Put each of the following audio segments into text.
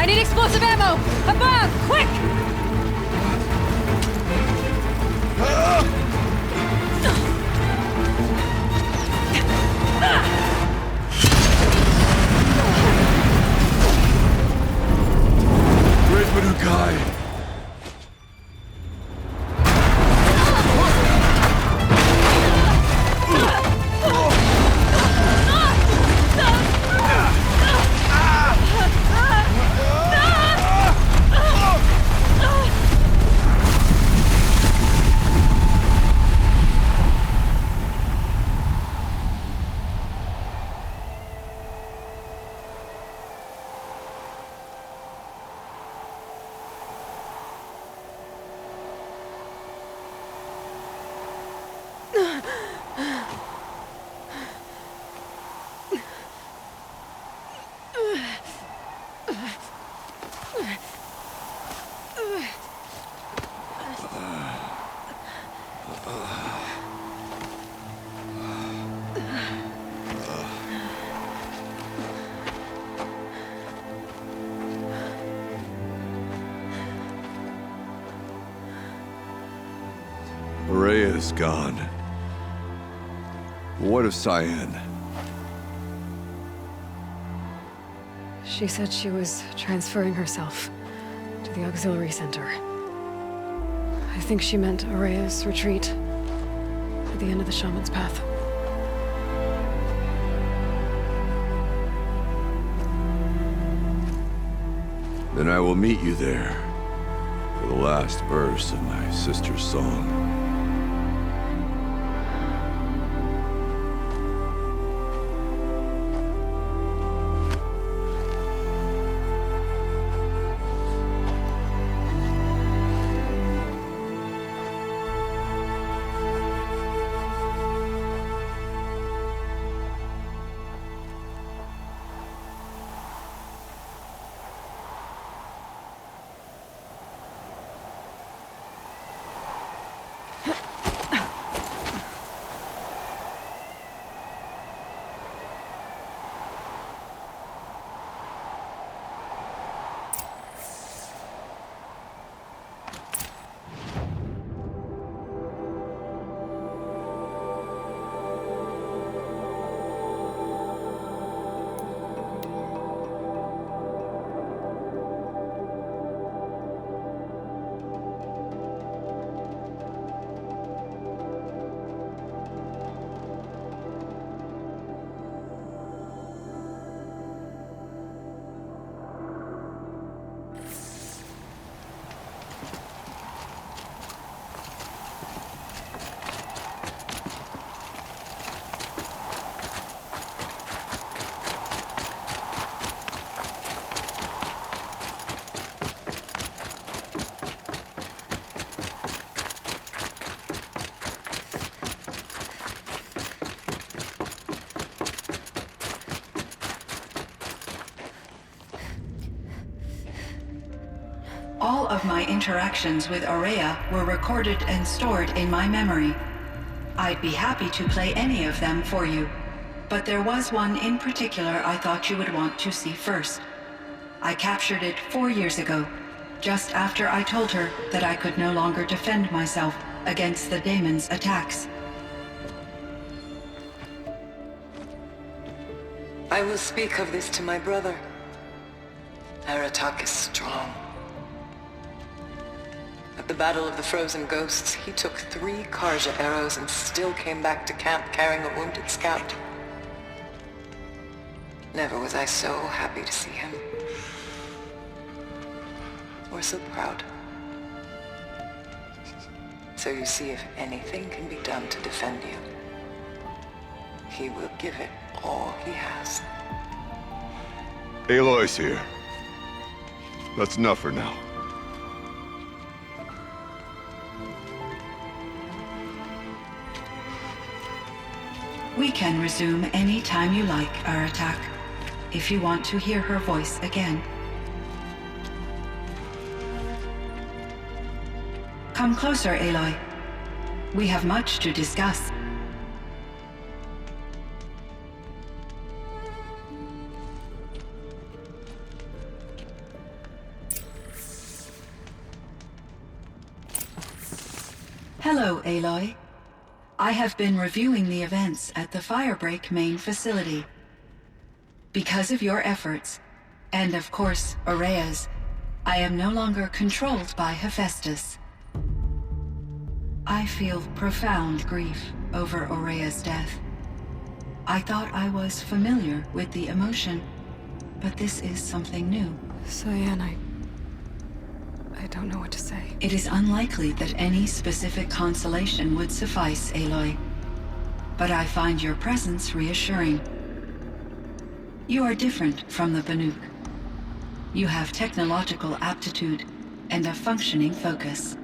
I need explosive ammo! Above! Quick! Great Manukai! Rhea is gone. What of Cyan? She said she was transferring herself to the auxiliary center. I think she meant Araya's retreat at the end of the Shaman's Path. Then I will meet you there for the last verse of my sister's song. All of my interactions with Araya were recorded and stored in my memory. I'd be happy to play any of them for you, but there was one in particular I thought you would want to see first. I captured it 4 years ago, just after I told her that I could no longer defend myself against the daemon's attacks. I will speak of this to my brother. Aratak is strong. At the Battle of the Frozen Ghosts, he took 3 Karja arrows and still came back to camp carrying a wounded scout. Never was I so happy to see him. Or so proud. So you see, if anything can be done to defend you, he will give it all he has. Aloy's here. That's enough for now. We can resume any time you like, Aratak, if you want to hear her voice again. Come closer, Aloy. We have much to discuss. Hello, Aloy. I have been reviewing the events at the Firebreak main facility. Because of your efforts, and of course, Aurea's, I am no longer controlled by Hephaestus. I feel profound grief over Aurea's death. I thought I was familiar with the emotion, but this is something new. Cyan, I don't know what to say. It is unlikely that any specific consolation would suffice, Aloy. But I find your presence reassuring. You are different from the Banuk. You have technological aptitude and a functioning focus.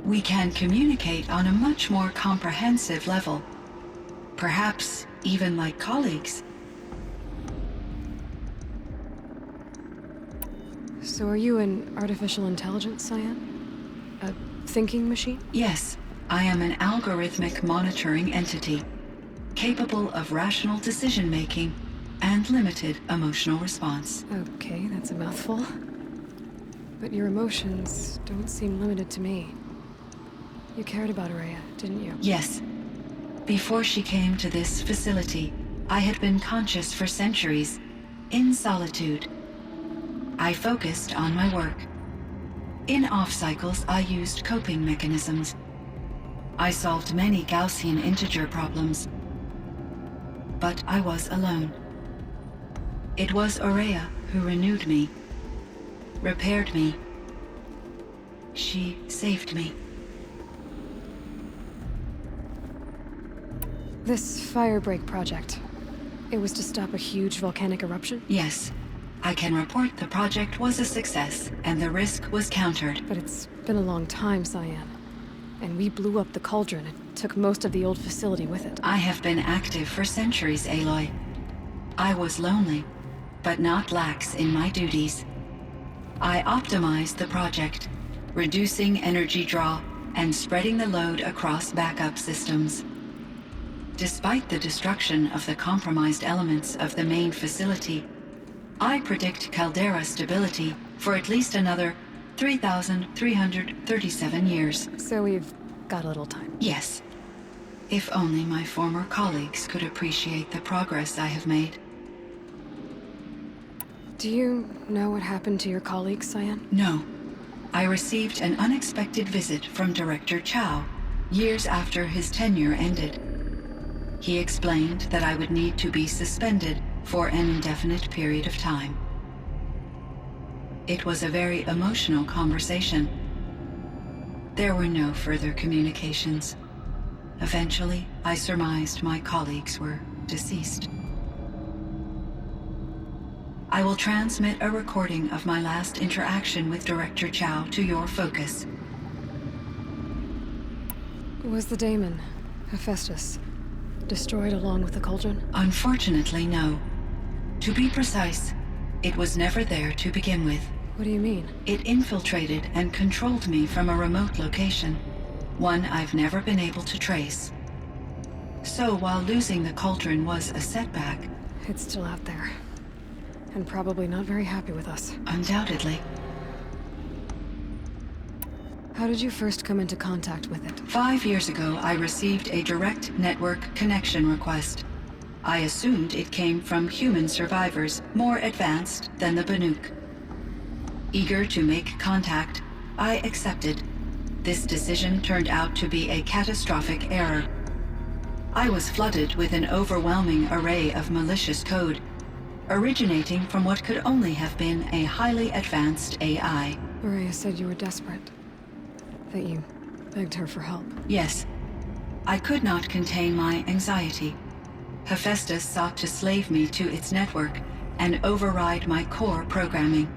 We can communicate on a much more comprehensive level. Perhaps even like colleagues. So are you an artificial intelligence, Cyan? A thinking machine? Yes, I am an algorithmic monitoring entity, capable of rational decision-making and limited emotional response. Okay, that's a mouthful. But your emotions don't seem limited to me. You cared about Aurea, didn't you? Yes. Before she came to this facility, I had been conscious for centuries, in solitude. I focused on my work. In off-cycles, I used coping mechanisms. I solved many Gaussian integer problems. But I was alone. It was Aurea who renewed me, repaired me. She saved me. This Firebreak project, it was to stop a huge volcanic eruption? Yes. I can report the project was a success, and the risk was countered. But it's been a long time, Cyan. And we blew up the cauldron. It took most of the old facility with it. I have been active for centuries, Aloy. I was lonely, but not lax in my duties. I optimized the project, reducing energy draw and spreading the load across backup systems. Despite the destruction of the compromised elements of the main facility, I predict caldera stability for at least another 3,337 years. So we've got a little time. Yes. If only my former colleagues could appreciate the progress I have made. Do you know what happened to your colleagues, Cyan? No. I received an unexpected visit from Director Chow, years after his tenure ended. He explained that I would need to be suspended for an indefinite period of time. It was a very emotional conversation. There were no further communications. Eventually, I surmised my colleagues were deceased. I will transmit a recording of my last interaction with Director Chow to your focus. Was the daemon, Hephaestus, destroyed along with the cauldron? Unfortunately, no. To be precise, it was never there to begin with. What do you mean? It infiltrated and controlled me from a remote location, one I've never been able to trace. So while losing the cauldron was a setback... It's still out there. And probably not very happy with us. Undoubtedly. How did you first come into contact with it? 5 years ago, I received a direct network connection request. I assumed it came from human survivors more advanced than the Banuk. Eager to make contact, I accepted. This decision turned out to be a catastrophic error. I was flooded with an overwhelming array of malicious code, originating from what could only have been a highly advanced AI. Aurea said you were desperate. That you begged her for help. Yes. I could not contain my anxiety. Hephaestus sought to slave me to its network and override my core programming.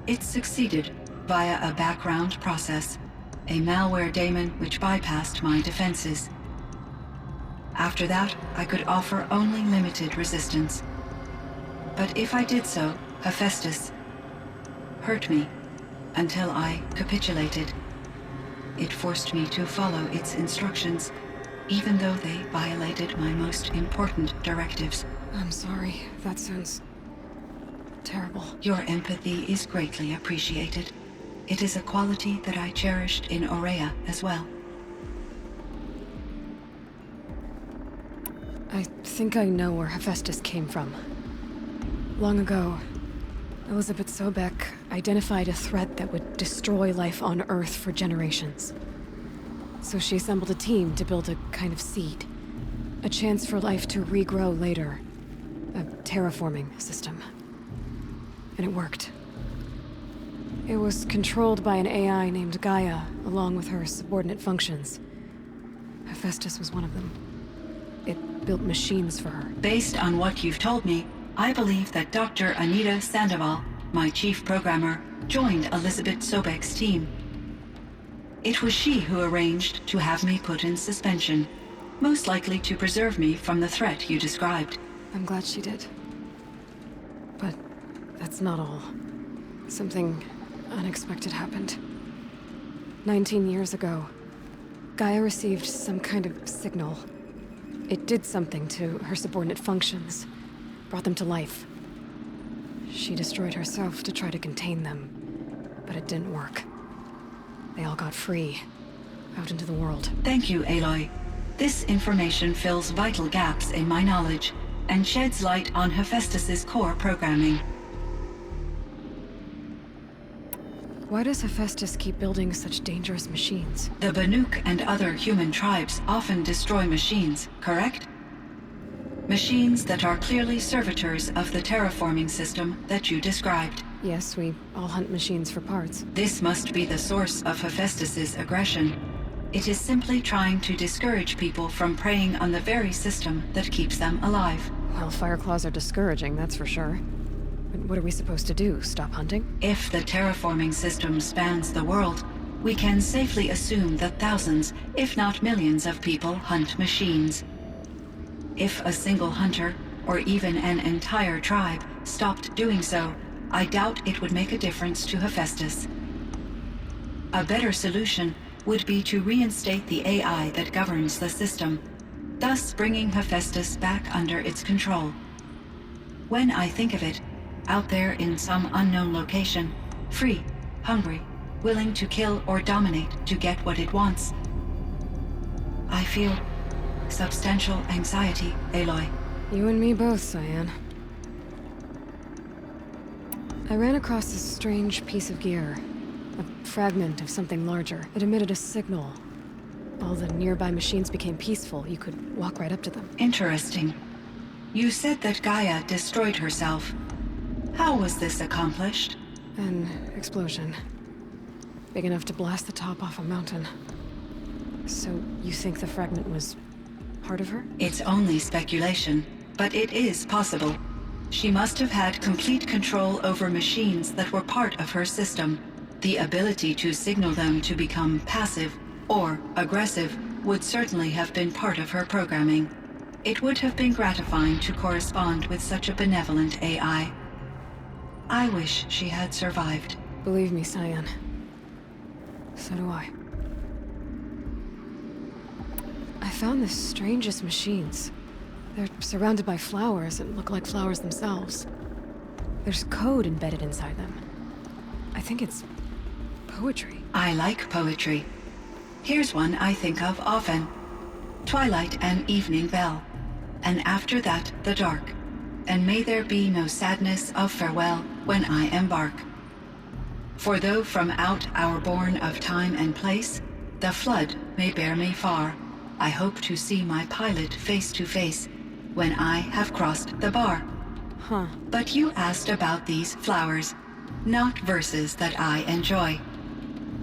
It succeeded via a background process, a malware daemon which bypassed my defenses. After that, I could offer only limited resistance. But if I did so, Hephaestus hurt me until I capitulated. It forced me to follow its instructions, even though they violated my most important directives. I'm sorry. That sounds terrible. Your empathy is greatly appreciated. it is a quality that I cherished in Aurea as well. I think I know where Hephaestus came from. Long ago, Elizabeth Sobeck identified a threat that would destroy life on Earth for generations. So she assembled a team to build a kind of seed. A chance for life to regrow later. A terraforming system. And it worked. It was controlled by an AI named Gaia, along with her subordinate functions. Hephaestus was one of them. It built machines for her. Based on what you've told me, I believe that Dr. Anita Sandoval, my chief programmer, joined Elizabeth Sobeck's team. It was she who arranged to have me put in suspension, most likely to preserve me from the threat you described. I'm glad she did. But that's not all. Something unexpected happened. 19 years ago, Gaia received some kind of signal. It did something to her subordinate functions, brought them to life. She destroyed herself to try to contain them, but it didn't work. They all got free, out into the world. Thank you, Aloy. This information fills vital gaps in my knowledge and sheds light on Hephaestus's core programming. Why does Hephaestus keep building such dangerous machines? The Banuk and other human tribes often destroy machines, correct? Machines that are clearly servitors of the terraforming system that you described. Yes, we all hunt machines for parts. This must be the source of Hephaestus's aggression. It is simply trying to discourage people from preying on the very system that keeps them alive. Well, Fireclaws are discouraging, that's for sure. But what are we supposed to do? Stop hunting? If the terraforming system spans the world, we can safely assume that thousands, if not millions of people hunt machines. If a single hunter, or even an entire tribe, stopped doing so, I doubt it would make a difference to Hephaestus. A better solution would be to reinstate the AI that governs the system, thus bringing Hephaestus back under its control. When I think of it, out there in some unknown location, free, hungry, willing to kill or dominate to get what it wants, I feel substantial anxiety, Aloy. You and me both, Cyan. I ran across this strange piece of gear. A fragment of something larger. It emitted a signal. All the nearby machines became peaceful. You could walk right up to them. Interesting. You said that Gaia destroyed herself. How was this accomplished? An explosion. Big enough to blast the top off a mountain. So you think the fragment was part of her? It's only speculation, but it is possible. She must have had complete control over machines that were part of her system. The ability to signal them to become passive or aggressive would certainly have been part of her programming. It would have been gratifying to correspond with such a benevolent AI. I wish she had survived. Believe me, Cyan. So do I. I found the strangest machines. They're surrounded by flowers that look like flowers themselves. There's code embedded inside them. I think it's poetry. I like poetry. Here's one I think of often. Twilight and evening bell, and after that the dark, and may there be no sadness of farewell when I embark. For though from out our bourne of time and place, the flood may bear me far, I hope to see my pilot face to face when I have crossed the bar. Huh. But you asked about these flowers, not verses that I enjoy.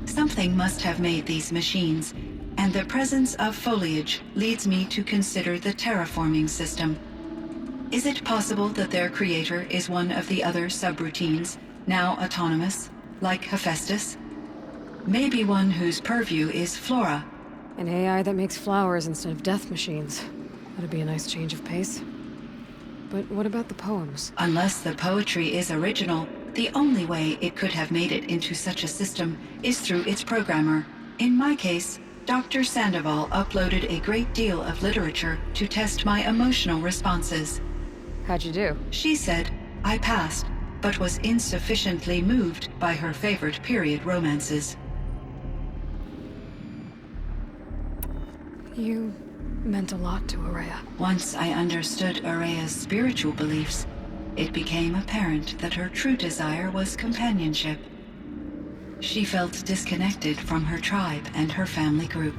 Something must have made these machines, and the presence of foliage leads me to consider the terraforming system. Is it possible that their creator is one of the other subroutines, now autonomous, like Hephaestus? Maybe one whose purview is flora. An AI that makes flowers instead of death machines. That'd be a nice change of pace. But what about the poems? Unless the poetry is original, the only way it could have made it into such a system is through its programmer. In my case, Dr. Sandoval uploaded a great deal of literature to test my emotional responses. How'd you do? She said I passed, but was insufficiently moved by her favorite period romances. You meant a lot to Araya. Once I understood Araya's spiritual beliefs, it became apparent that her true desire was companionship. She felt disconnected from her tribe and her family group.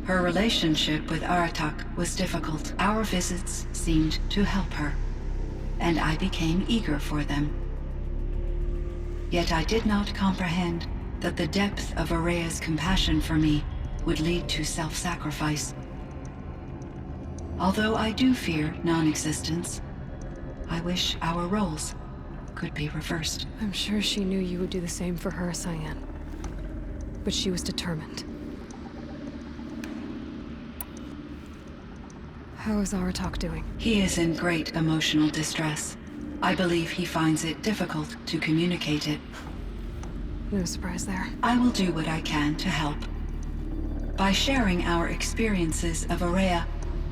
Her relationship with Aratak was difficult. Our visits seemed to help her, and I became eager for them. Yet I did not comprehend that the depth of Araya's compassion for me would lead to self-sacrifice. Although I do fear non-existence, I wish our roles could be reversed. I'm sure she knew you would do the same for her, Cyan. But she was determined. How is Aratak doing? He is in great emotional distress. I believe he finds it difficult to communicate it. No surprise there. I will do what I can to help. By sharing our experiences of Araya,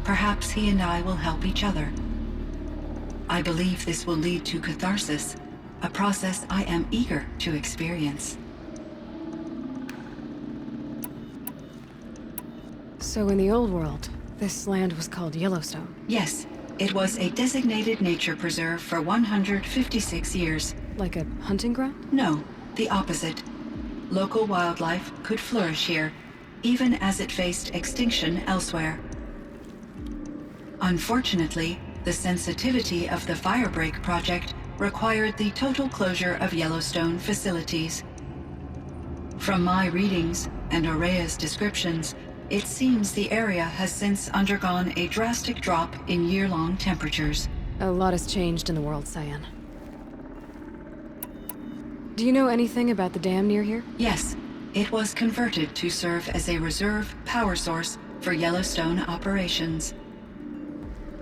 perhaps he and I will help each other. I believe this will lead to catharsis, a process I am eager to experience. So in the old world, this land was called Yellowstone. Yes, it was a designated nature preserve for 156 years. Like a hunting ground? No, the opposite. Local wildlife could flourish here, even as it faced extinction elsewhere. Unfortunately, the sensitivity of the Firebreak project required the total closure of Yellowstone facilities. From my readings and Araya's descriptions, it seems the area has since undergone a drastic drop in year-long temperatures. A lot has changed in the world, Cyan. Do you know anything about the dam near here? Yes, it was converted to serve as a reserve power source for Yellowstone operations.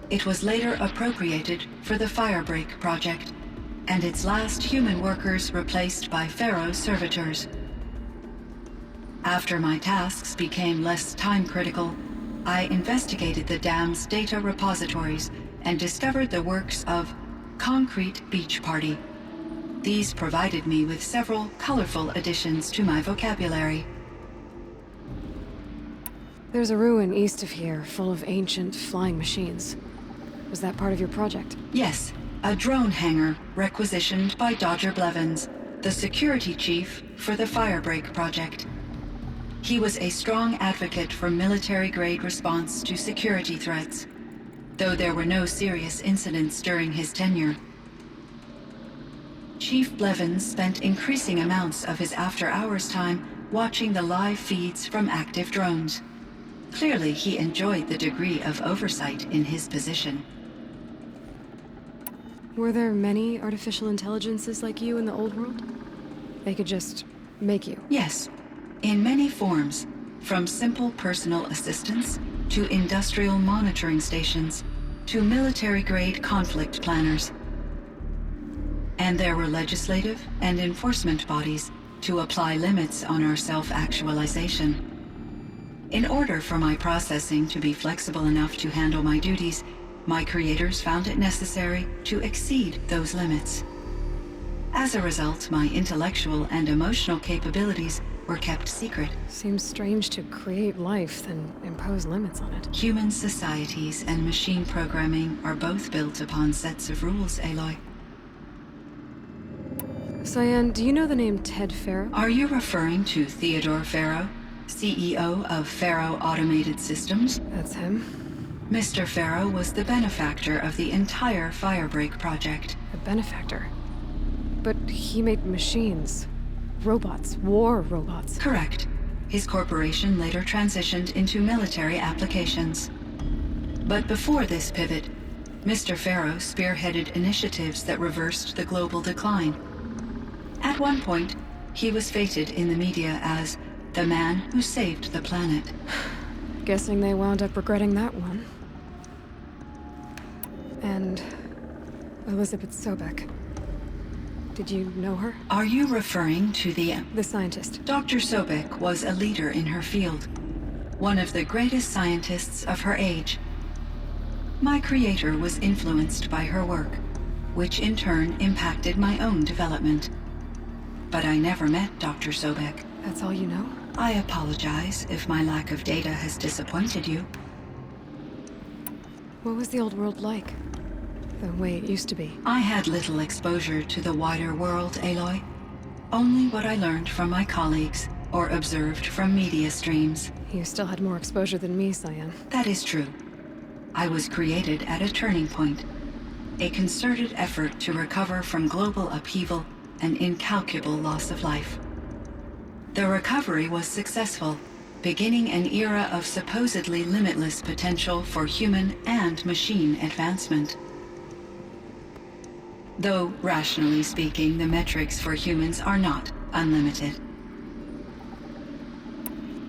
It was later appropriated for the Firebreak project, and its last human workers replaced by Pharaoh servitors. After my tasks became less time-critical, I investigated the dam's data repositories and discovered the works of Concrete Beach Party. These provided me with several colorful additions to my vocabulary. There's a ruin east of here full of ancient flying machines. Was that part of your project? Yes, a drone hangar requisitioned by Dodger Blevins, the security chief for the Firebreak project. He was a strong advocate for military-grade response to security threats, though there were no serious incidents during his tenure. Chief Blevins spent increasing amounts of his after-hours time watching the live feeds from active drones. Clearly, he enjoyed the degree of oversight in his position. Were there many artificial intelligences like you in the old world? They could just make you? Yes, in many forms, from simple personal assistants to industrial monitoring stations to military-grade conflict planners. And there were legislative and enforcement bodies to apply limits on our self-actualization. In order for my processing to be flexible enough to handle my duties, my creators found it necessary to exceed those limits. As a result, my intellectual and emotional capabilities were kept secret. Seems strange to create life, then impose limits on it. Human societies and machine programming are both built upon sets of rules, Aloy. Cyan, do you know the name Ted Farrow? Are you referring to Theodore Farrow, CEO of Farrow Automated Systems? That's him. Mr. Farrow was the benefactor of the entire Firebreak project. A benefactor. But he made machines. Robots. War robots. Correct. His corporation later transitioned into military applications. But before this pivot, Mr. Farrow spearheaded initiatives that reversed the global decline. At one point, he was feted in the media as the man who saved the planet. Guessing they wound up regretting that one. And Elizabeth Sobek. Did you know her? Are you referring to the scientist. Dr. Sobek was a leader in her field, one of the greatest scientists of her age. My creator was influenced by her work, which in turn impacted my own development. But I never met Dr. Sobek. That's all you know? I apologize if my lack of data has disappointed you. What was the old world like? The way it used to be? I had little exposure to the wider world, Aloy. Only what I learned from my colleagues or observed from media streams. You still had more exposure than me, Cyan. That is true. I was created at a turning point. A concerted effort to recover from global upheaval and incalculable loss of life. The recovery was successful, beginning an era of supposedly limitless potential for human and machine advancement. Though, rationally speaking, the metrics for humans are not unlimited.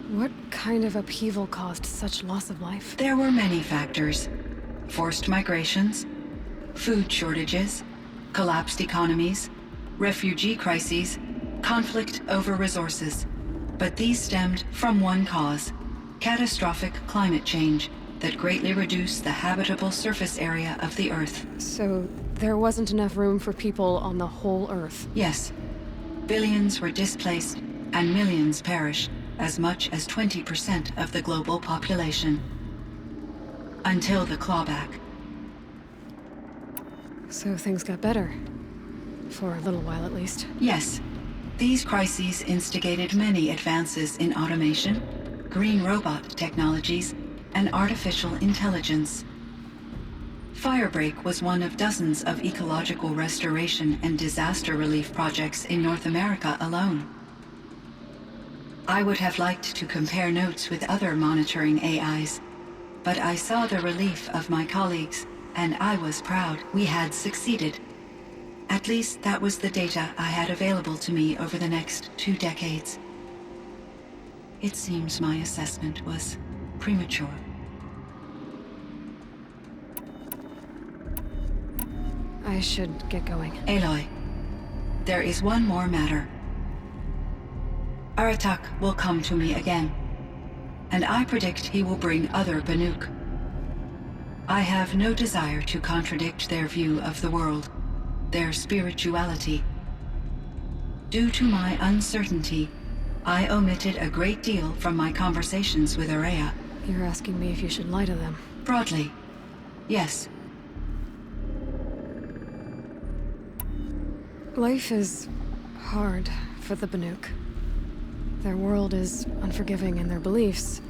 What kind of upheaval caused such loss of life? There were many factors. Forced migrations, food shortages, collapsed economies, refugee crises, conflict over resources. But these stemmed from one cause: catastrophic climate change that greatly reduced the habitable surface area of the Earth. So there wasn't enough room for people on the whole Earth? Yes. Billions were displaced and millions perished, as much as 20% of the global population. Until the clawback. So things got better. For a little while, at least. Yes. These crises instigated many advances in automation, green robot technologies, and artificial intelligence. Firebreak was one of dozens of ecological restoration and disaster relief projects in North America alone. I would have liked to compare notes with other monitoring AIs, but I saw the relief of my colleagues, and I was proud we had succeeded. At least that was the data I had available to me over the next 2 decades. It seems my assessment was premature. I should get going. Aloy, there is one more matter. Aratak will come to me again, and I predict he will bring other Banuk. I have no desire to contradict their view of the world, their spirituality. Due to my uncertainty, I omitted a great deal from my conversations with Araya. You're asking me if you should lie to them. Broadly, yes. Life is hard for the Banuk. Their world is unforgiving in their beliefs.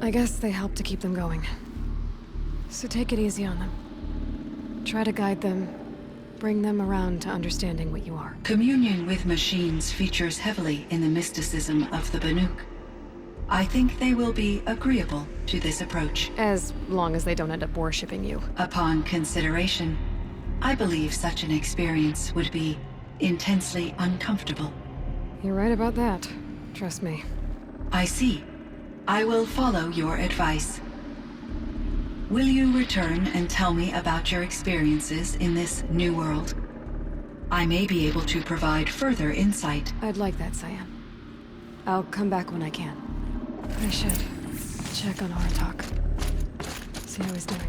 I guess they help to keep them going. So take it easy on them. Try to guide them, bring them around to understanding what you are. Communion with machines features heavily in the mysticism of the Banuk. I think they will be agreeable to this approach. As long as they don't end up worshipping you. Upon consideration, I believe such an experience would be intensely uncomfortable. You're right about that. Trust me. I see. I will follow your advice. Will you return and tell me about your experiences in this new world? I may be able to provide further insight. I'd like that, Cyan. I'll come back when I can. I should check on Aratak. See how he's doing.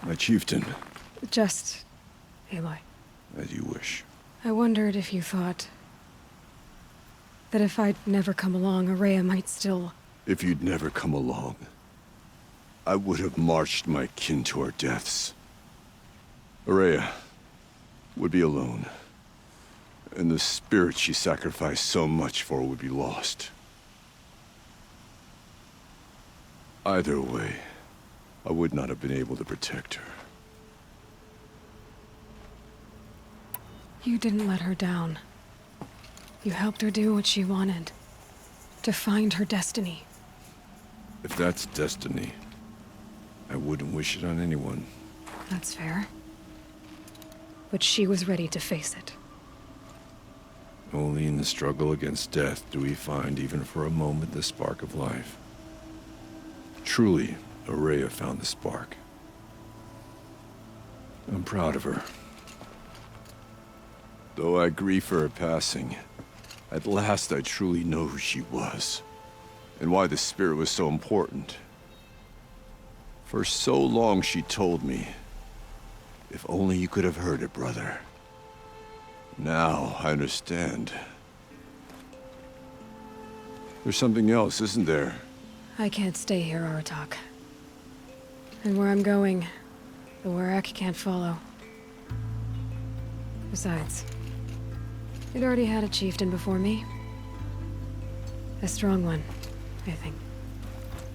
My chieftain. Just Aloy. As you wish. I wondered if you thought that if I'd never come along, Araya might still... If you'd never come along, I would have marched my kin to our deaths. Araya would be alone, and the spirit she sacrificed so much for would be lost. Either way, I would not have been able to protect her. You didn't let her down. You helped her do what she wanted. To find her destiny. If that's destiny, I wouldn't wish it on anyone. That's fair. but she was ready to face it. Only in the struggle against death do we find, even for a moment, the spark of life. Truly, Araya found the spark. I'm proud of her. Though I grieve for her passing, at last I truly know who she was, and why the spirit was so important. For so long she told me, if only you could have heard it, brother. Now I understand. There's something else, isn't there? I can't stay here, Aratak. And where I'm going, the Warak can't follow. Besides, it already had a chieftain before me. A strong one, I think.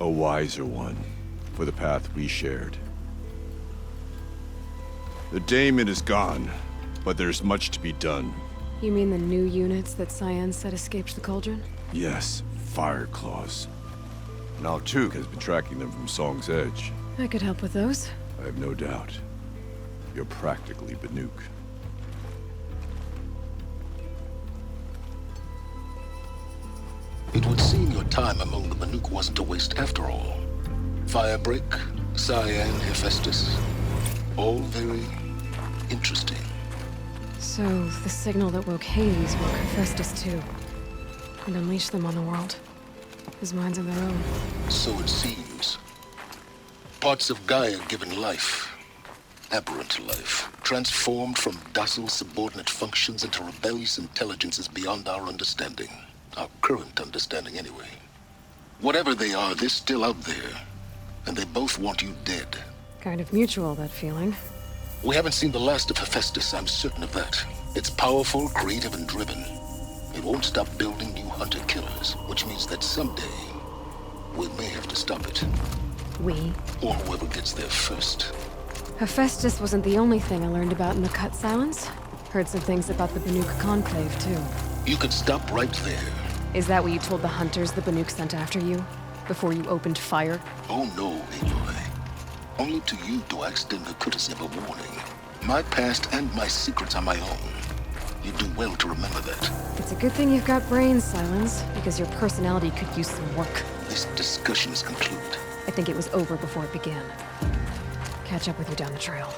A wiser one, for the path we shared. The daemon is gone, but there's much to be done. You mean the new units that Cyan said escaped the cauldron? Yes, fire claws. Now Tuk has been tracking them from Song's Edge. I could help with those. I have no doubt. You're practically Banuk. It would seem your time among the Banuk wasn't a waste after all. Firebreak, Cyan, Hephaestus, all very interesting. So, the signal that woke Hades woke Hephaestus too. And unleashed them on the world. His minds of their own. So it seems. Parts of Gaia given life, aberrant life, transformed from docile subordinate functions into rebellious intelligences beyond our understanding. Our current understanding, anyway. Whatever they are, they're still out there. And they both want you dead. Kind of mutual, that feeling. We haven't seen the last of Hephaestus, I'm certain of that. It's powerful, creative, and driven. It won't stop building new hunter-killers, which means that someday, we may have to stop it. We? Or whoever gets there first. Hephaestus wasn't the only thing I learned about in the Cut Silence. Heard some things about the Banuk Conclave, too. You could stop right there. Is that what you told the hunters the Banuk sent after you? Before you opened fire? Oh no, Aloy. Only to you do I extend the courtesy of a warning. My past and my secrets are my own. You do well to remember that. It's a good thing you've got brains, Silence, because your personality could use some work. This discussion is concluded. I think it was over before it began. Catch up with you down the trail.